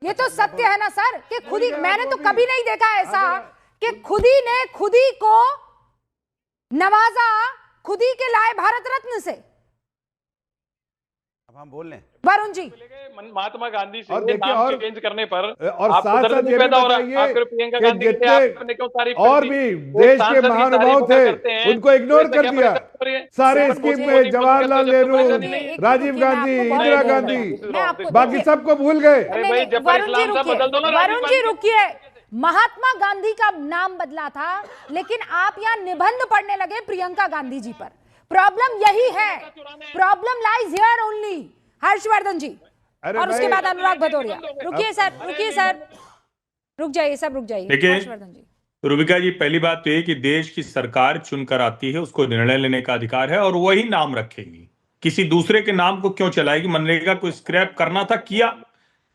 ये तो सत्य है ना सर कि खुद ही, मैंने तो कभी नहीं देखा ऐसा कि खुद ही ने खुद ही को नवाजा, खुद ही के लाए भारत रत्न से। अब हम बोल लें वरुण जी, महात्मा गांधी से और देखिए नाम और चेंज करने पर और आपको साथ दर्द साथ नहीं ये भी पैदा हो रहा? बताइए आपके प्रियंका कि गांधी की आपने क्यों तारीफ और कर दी? भी वो देश सांसद के की महानुभाव तारीफ करते थे हैं, उनको इग्नोर तो कर क्या दिया। परेशानी हो रही है? सारे सर, स्कीम मोदी में मोदी जवाहरलाल मोदी नेहरू, परेशानी नहीं। राजीव गांधी, इंदिरा गांधी, मैं आपको बाकी सबको भूल गए। अरे भाई, जब वरुण जी इस्लाम साहब बदल दो ना, रुकिए, राजीव वरुण जी गांधी। रुकिए। महात्मा गांधी का नाम बदला था, लेकिन आप यहाँ निबंध पढ़ने लगे प्रियंका गांधी जी पर। प्रॉब्लम यही है, problem lies here only. Harshvardhan ji और उसके बाद अनुराग भदौरिया। रुकिए सर, रुक जाइए, सब रुक जाइए। देखिए हर्षवर्धन जी, रूबिका जी, पहली बात तो ये कि देश की सरकार चुनकर आती है, उसको निर्णय लेने का अधिकार है और वही नाम रखेगी। किसी दूसरे के नाम को क्यों चलाएगी? मनरेगा को स्क्रैप करना था, किया।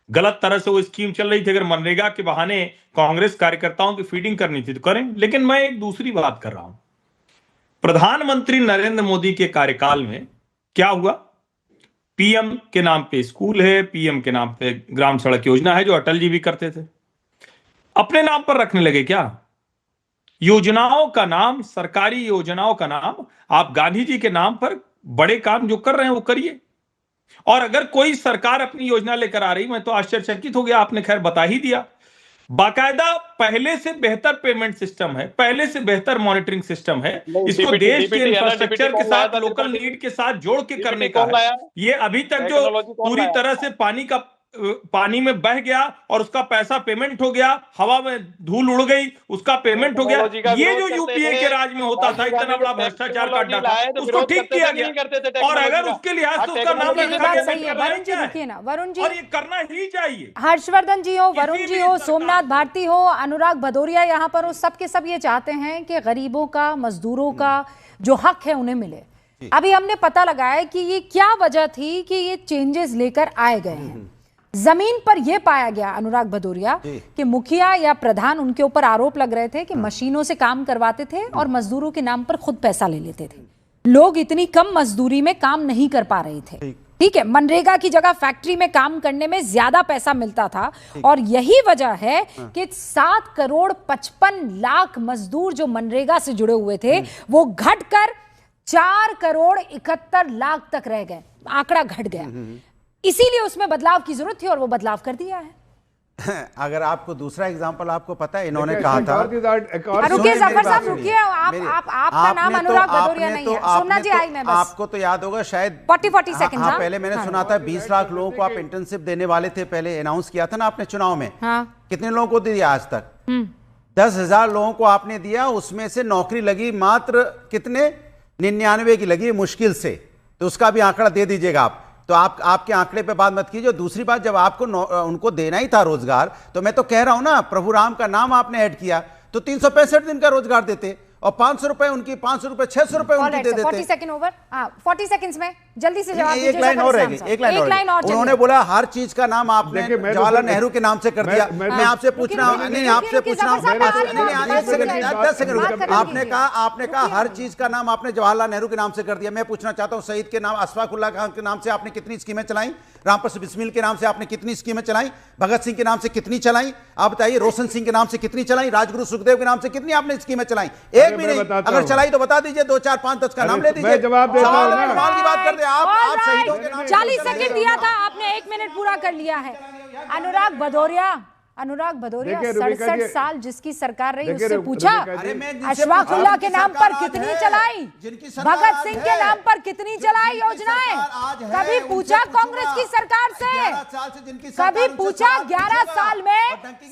गलत तरह से वो स्कीम चल रही थी, अगर मनरेगा के बहाने कांग्रेस कार्यकर्ताओं की फीडिंग करनी थी तो करें। लेकिन मैं एक दूसरी बात कर रहा हूं। प्रधानमंत्री नरेंद्र मोदी के कार्यकाल में क्या हुआ? पीएम के नाम पे स्कूल है, पीएम के नाम पे ग्राम सड़क योजना है, जो अटल जी भी करते थे। अपने नाम पर रखने लगे क्या? योजनाओं का नाम, सरकारी योजनाओं का नाम आप गांधी जी के नाम पर बड़े काम जो कर रहे हैं वो करिए। और अगर कोई सरकार अपनी योजना लेकर आ रही, मैं तो आश्चर्यचकित हो गया, आपने खैर बता ही दिया। बाकायदा पहले से बेहतर पेमेंट सिस्टम है, पहले से बेहतर मॉनिटरिंग सिस्टम है। इसको देश के इंफ्रास्ट्रक्चर के साथ, लोकल नीड के साथ जोड़ के करने का है। ये अभी तक जो पूरी तरह से पानी में बह गया और उसका पैसा पेमेंट हो गया, हवा में धूल उड़ गई, उसका पेमेंट हो गया, ये जो यूपीए के राज में होता था, इतना बड़ा भ्रष्टाचार का अड्डा था, उसको ठीक किया गया। और अगर उसके लिहाज से उसका नाम बात सही है। वरुण जी रुकिए ना, वरुण जी, और ये करना ही चाहिए। हर्षवर्धन जी हो, वरुण जी हो, सोमनाथ भारती हो, अनुराग भदौरिया यहाँ पर हो, सब के सब ये चाहते हैं कि गरीबों का, मजदूरों का जो हक है उन्हें मिले। अभी हमने पता लगाया कि ये क्या वजह थी कि ये चेंजेस लेकर आए गए हैं। जमीन पर यह पाया गया, अनुराग भदौरिया, कि मुखिया या प्रधान, उनके ऊपर आरोप लग रहे थे कि मशीनों से काम करवाते थे और मजदूरों के नाम पर खुद पैसा ले लेते थे। लोग इतनी कम मजदूरी में काम नहीं कर पा रहे थे। ठीक है, मनरेगा की जगह फैक्ट्री में काम करने में ज्यादा पैसा मिलता था और यही वजह है कि 7 करोड़ 55 लाख मजदूर जो मनरेगा से जुड़े हुए थे वो घटकर 4 करोड़ 71 लाख तक रह गए। आंकड़ा घट गया, इसीलिए उसमें बदलाव की जरूरत थी और वो बदलाव कर दिया है। अगर आपको दूसरा एग्जांपल आपको पता है, इन्होंने कहा था, रुकिए जफर साहब, रुकिए। आपका नाम अनुराग भदौरिया नहीं है। सोमनाथ जी आई, मैं बस, आपको तो याद होगा शायद 40 सेकंड। हाँ, पहले मैंने सुना था 20 लाख लोगों को आप इंटर्नशिप देने वाले थे, पहले अनाउंस किया था ना आपने चुनाव में। कितने लोगों को दिया आज तक? 10,000 लोगों को आपने दिया, उसमें से नौकरी लगी मात्र कितने? 99 की लगी मुश्किल से। तो उसका भी आंकड़ा दे दीजिएगा आप। तो आपके आंकड़े पे बात मत कीजिए। दूसरी बात, जब आपको उनको देना ही था रोजगार, तो मैं तो कह रहा हूं ना, प्रभु राम का नाम आपने ऐड किया तो 365 दिन का रोजगार देते और 500 रुपए उनकी, 500 रुपए, 600 रुपए उनकी दे देते। 40 सेकंड ओवर। 40 सेकंड्स में जल्दी से जवाब दीजिए। एक लाइन और रहेगी, एक लाइन और। उन्होंने बोला हर चीज का नाम आपने जवाहरलाल नेहरू के नाम से कर दिया। मैं आपसे पूछना, नहीं आपसे पूछना, 10 सेकंड। आपने कहा हर चीज का नाम आपने जवाहरलाल नेहरू के नाम से कर दिया। मैं पूछना चाहता हूं, शहीद के नाम अशफाकुल्लाह खान के नाम से आपने कितनी स्कीमें चलाई? रामप्रसाद बिस्मिल के नाम से आपने कितनी स्कीमें चलाई? भगत सिंह के नाम से कितनी चलाई? आप बताइए। रोशन सिंह के नाम से कितनी चलाई? राजगुरु सुखदेव के नाम से कितनी आपने स्कीमें चलाई? एक भी नहीं। अगर चलाई तो बता दीजिए, 2, 4, 5, 10 का नाम ले दीजिए। जवाब देता हूं ना। सवाल की बात करते हैं आप शहीदों के नाम। 40 सेकंड दिया था आपने, 1 मिनट पूरा कर लिया है। अनुराग भदौरिया 67 साल जिसकी सरकार रही, उससे पूछा अशफाकुल्लाह के नाम पर कितनी चलाई, भगत सिंह के नाम पर कितनी चलाई योजनाएं? कभी पूछा कांग्रेस की सरकार से? कभी पूछा? 11 साल में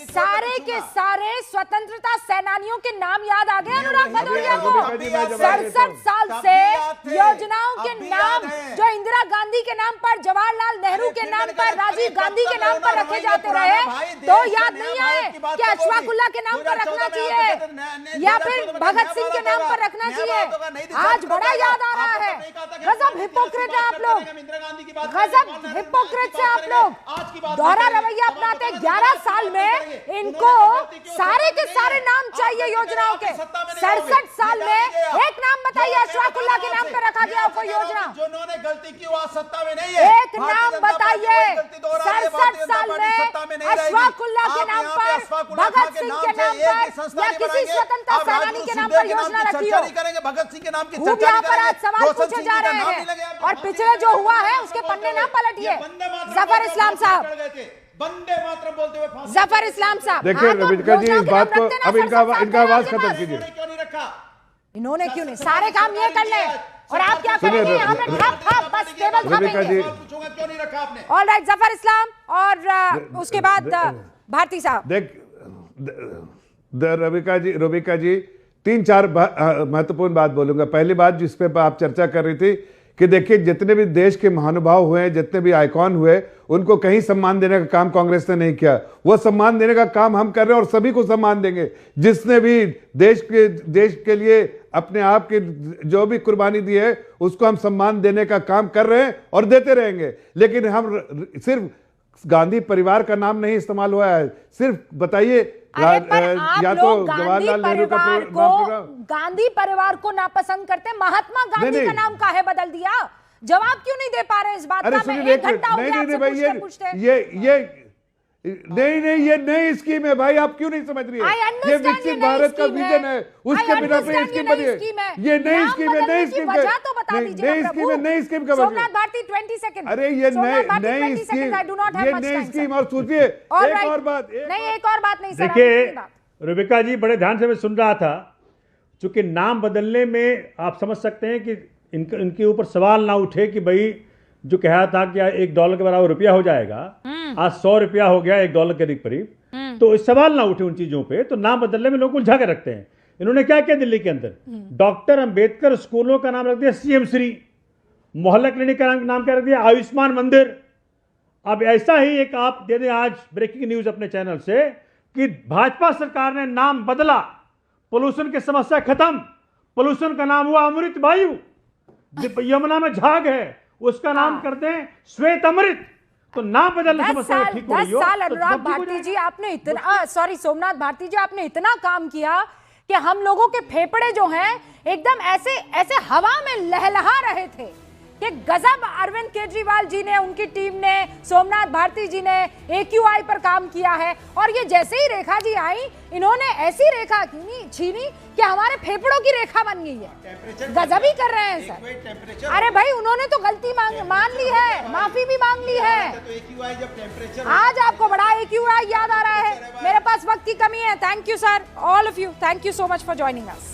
सारे के सारे स्वतंत्रता सेनानियों के नाम याद आ गए अनुराग भदौरिया को। 67 साल से योजनाओं के नाम जो इंदिरा गांधी के नाम पर, जवाहरलाल नेहरू के नाम पर, राजीव गांधी के नाम पर रखे जाते रहे, तो याद नहीं आए कि अशफाकुल्लाह के नाम पर रखना चाहिए या फिर भगत सिंह के नाम पर रखना चाहिए? आज बड़ा याद आ रहा है। गजब हिपोक्रेट है आप लोग, गजब हिपोक्रेट से आप लोग दोहरा रवैया अपनाते। 11 साल में इनको सारे के सारे नाम चाहिए योजनाओं के। 67 साल में एक नाम बताइए अशफाकुल्लाह के नाम पर रखा गया कोई योजना? जिन्होंने गलती की वो आज सत्ता में नहीं है। एक नाम बताइए 67 साल में अशफाकुल्लाह के नाम पर, भगत सिंह के नाम पर या किसी स्वतंत्रता सेनानी के नाम पर योजना रखी हो? भगत सिंह के नाम की खूब यहाँ पर आज सवाल पूछे जा रहे हैं और पिछले जो हुआ है उसके पन्ने ना पलटिए। जफर इस्लाम साहब, वंदे मातरम बोलते हुए जफर इस्लाम साहब, देखिए रविका जी इस बात को अब इनका आवाज खत्म कीजिए। क्यों नहीं रखा? इन्होंने क्यों नहीं? सारे काम ये कर ले और आप क्या करेंगे? यहाँ पे ठप ठप बस टेबल थामेंगे। पूछूंगा क्यों नहीं रखा आपने? ऑल राइट, जफर इस्लाम और उसके बाद भारती साहब। देख रविका जी 3-4 महत्वपूर्ण बात बोलूंगा। पहली बात जिस पे आप चर्चा कर रही थी कि देखिए जितने भी देश के महानुभाव हुए, जितने भी आइकॉन हुए, उनको कहीं सम्मान देने का काम कांग्रेस ने नहीं किया। वो सम्मान देने का काम हम कर रहे हैं और सभी को सम्मान देंगे। जिसने भी देश के लिए अपने आप की जो भी कुर्बानी दी है उसको हम सम्मान देने का काम कर रहे हैं और देते रहेंगे। लेकिन हम सिर्फ गांधी परिवार का नाम नहीं इस्तेमाल हुआ है। सिर्फ बताइए या तो जवाहरलाल नेहरू का प्रोग्राम, गांधी परिवार को नापसंद करते, महात्मा गांधी का नाम काहे बदल दिया? जवाब क्यों नहीं दे पा रहे इस बात का? मैं 1 घंटा हो गया आपसे पूछते। नहीं ये नई स्कीम है भाई, आप क्यों नहीं समझ रही है? ये विकसित भारत का विजन है, उसके बिना पे स्कीम बनी है। ये नई स्कीम है, नई स्कीम वजह तो बता दीजिए नई स्कीम है, नई स्कीम का सोमनाथ भारती 20 सेकंड। अरे ये नई स्कीम और सोचिए एक और बात नहीं सर। देखिए रुबिका जी, बड़े ध्यान से मैं सुन रहा था। चूंकि नाम बदलने में आप समझ सकते हैं कि इनके ऊपर सवाल ना उठे कि भाई जो कहा था कि $1 के बराबर रुपया हो जाएगा, आज 100 रुपया हो गया $1 के करीब। तो इस सवाल ना उठे उन चीजों पे, तो नाम बदलने में लोग उलझा के रखते हैं। इन्होंने क्या किया दिल्ली के अंदर? डॉक्टर अंबेडकर स्कूलों का नाम रख दिया CM श्री, मोहल्ला क्लिनिक का नाम क्या रख दिया आयुष्मान मंदिर। अब ऐसा ही एक आप दे दें आज ब्रेकिंग न्यूज अपने चैनल से कि भाजपा सरकार ने नाम बदला, पोल्यूशन की समस्या खत्म, पोल्यूशन का नाम हुआ अमृत वायु। यमुना में झाग है, उसका नाम करते हैं श्वेत अमृत। तो नाम बदलने समस्या ठीक हो रही हो। 10 साल अनुराग भारती जी आपने इतना सोमनाथ भारती जी आपने इतना काम किया कि हम लोगों के फेफड़े जो हैं एकदम ऐसे हवा में लहलहा रहे थे कि गजब अरविंद केजरीवाल जी ने, उनकी टीम ने, सोमनाथ भारती जी ने AQI पर काम किया है। और ये जैसे ही रेखा जी आई, इन्होंने ऐसी रेखा छीनी कि हमारे फेफड़ों की रेखा बन गई है। गजब ही कर रहे हैं सर। अरे भाई उन्होंने तो गलती मान ली है, माफी भी मांग ली है। आज आपको बड़ा AQI याद आ रहा है। मेरे पास वक्त की कमी है। Thank you sir, all of you, thank you so much for joining us.